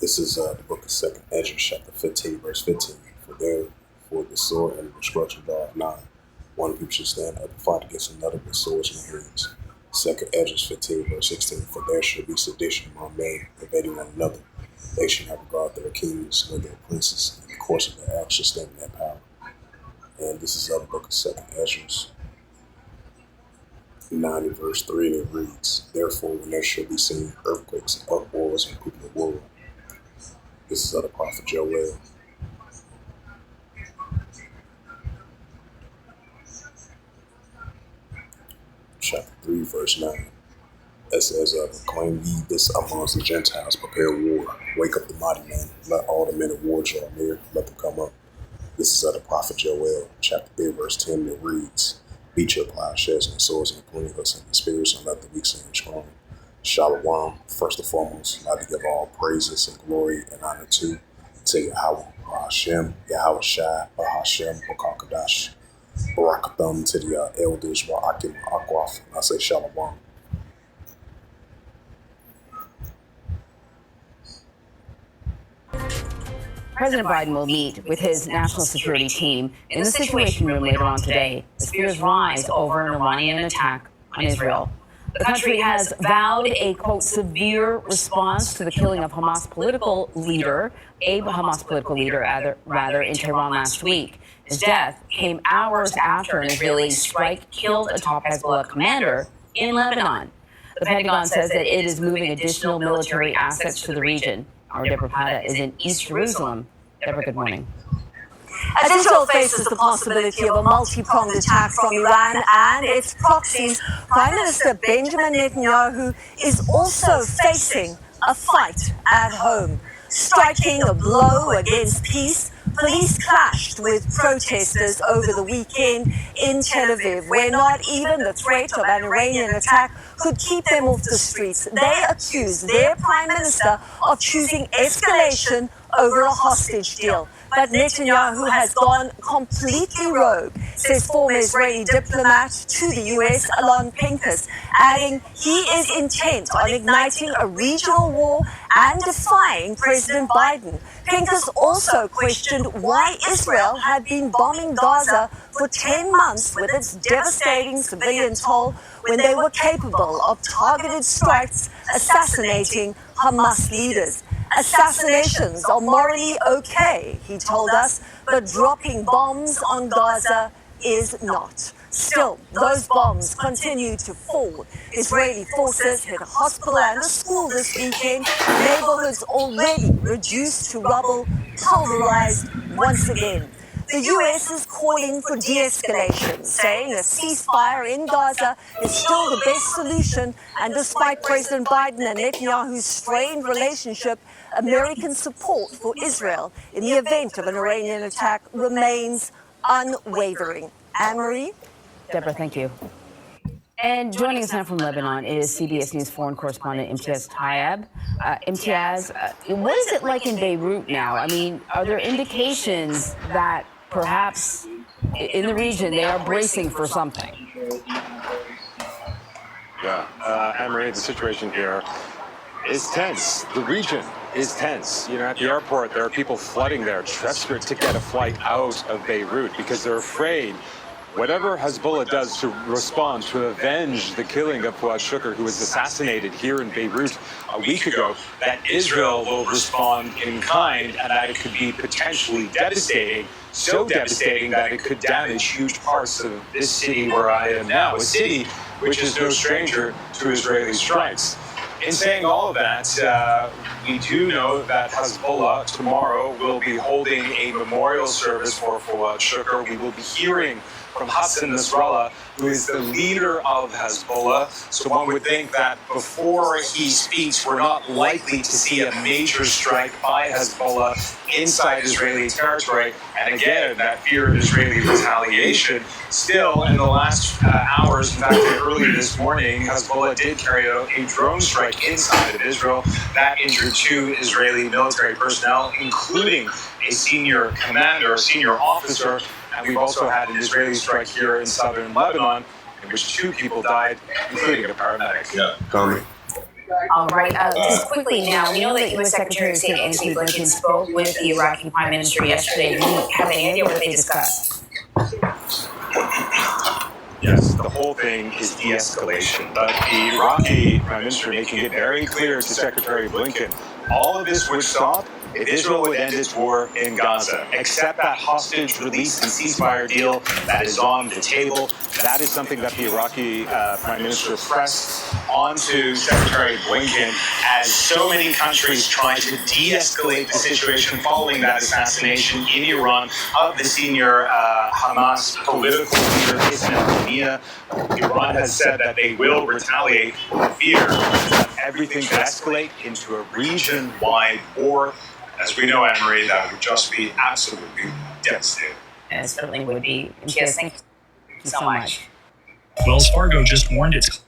This is the book of 2nd Ezra, chapter 15, verse 15. For the sword and the destruction draweth nigh. One people should stand up and fight against another with swords in their hands. 2nd Ezra 15, verse 16. For there shall be sedition among men, invading one another. They should have regard to their kings nor their princes, and the course of their acts shall stand in their power. And this is the book of 2nd Ezra 9 and verse 3, and it reads, Therefore, when there shall be seen earthquakes and uproars and people of war. This is of the prophet Joel. Chapter 3, verse 9. It says, Proclaim ye this amongst the Gentiles, prepare war. Wake up the mighty men. Let all the men of war draw near. Let them come up. This is of the prophet Joel. Chapter 3, verse 10. It reads, Beat your plowshares and swords and pointing hooks and spears, and let the weak stand strong. Shalom. First and foremost, I'd like to give all praises and glory and honor to Yahweh, Hashem, Yahweh Shai, Bahashem, Bakakadash, Barakathum, to the elders, Wa'akim, Akwaf, and I say Shalom. President Biden will meet with his national security team in the Situation Room later on today as fears rise over an Iranian attack on Israel. The country has vowed a, quote, severe response to the killing of a Hamas political leader, in Tehran last week. His death came hours after an Israeli strike killed a top Hezbollah commander in Lebanon. The Pentagon says that it is moving additional military assets to the region. Our Deborah Pata is in East Jerusalem. Deborah, good morning. As Israel faces the possibility of a multi-pronged attack from Iran and its proxies, Prime Minister Benjamin Netanyahu is also facing a fight at home. Striking a blow against peace, police clashed with protesters over the weekend in Tel Aviv, where not even the threat of an Iranian attack could keep them off the streets. They accused their prime minister of choosing escalation over a hostage deal. But Netanyahu has gone completely rogue, says former Israeli diplomat to the U.S. Alon Pincus, adding he is intent on igniting a regional war and defying President Biden. Pincus also questioned why Israel had been bombing Gaza for 10 months with its devastating civilian toll when they were capable of targeted strikes assassinating Hamas leaders. Assassinations are morally okay, he told us, but dropping bombs on Gaza is not. Still, those bombs continue to fall. Israeli forces hit a hospital and a school this weekend. Neighborhoods already reduced to rubble, pulverized once again. The U.S. is calling for de-escalation, saying a ceasefire in Gaza is still the best solution, and despite President Biden and Netanyahu's strained relationship, American support for Israel in the event of an Iranian attack remains unwavering. Anne-Marie? Deborah, thank you. And joining us now from Lebanon is CBS News foreign correspondent Imtiaz Tayeb. Imtiaz, what is it like in Beirut now? I mean, are there indications that perhaps in the region they are bracing for something? Yeah, Anne-Marie, the situation here is tense. The region is tense. You know, at the airport, there are people flooding there, desperate to get a flight out of Beirut because they're afraid whatever Hezbollah does to respond, to avenge the killing of Fuad Shukr, who was assassinated here in Beirut a week ago, that Israel will respond in kind and that it could be potentially devastating, so devastating that it could damage huge parts of this city where I am now, a city which is no stranger to Israeli strikes. In saying all of that, we do know that Hezbollah tomorrow will be holding a memorial service for Fuad Shukr. We will be hearing from Hassan Nasrallah, who is the leader of Hezbollah. So one would think that before he speaks, we're not likely to see a major strike by Hezbollah inside Israeli territory. And again, that fear of Israeli retaliation. Still, in the last hours, in fact, early this morning, Hezbollah did carry out a drone strike inside of Israel that injured 2 Israeli military personnel, including a senior commander, a senior officer. And we've also had an Israeli strike here in southern Lebanon, in which 2 people died, including a paramedic. Yeah, Tommy. All right. Just quickly now, we know that U.S. Secretary of State Antony Blinken spoke with the Iraqi Prime Minister yesterday. Do you have any idea what they discussed? Yes, the whole thing is de-escalation, but the Iraqi Prime Minister making it very clear to Secretary Blinken, all of this would stop if Israel would end its war in Gaza. Accept that hostage release and ceasefire deal that is on the table. That is something that the Iraqi Prime Minister pressed onto Secretary Blinken as so many countries try to de-escalate the situation following that assassination in Iran of the senior Hamas political leader Ismail Haniyeh. Iran has said that they will retaliate for fear that everything could escalate into a region-wide war. As we know, Anne-Marie, that would just be absolutely devastating. It certainly would be. MTS, thank you so much. Wells Fargo just warned its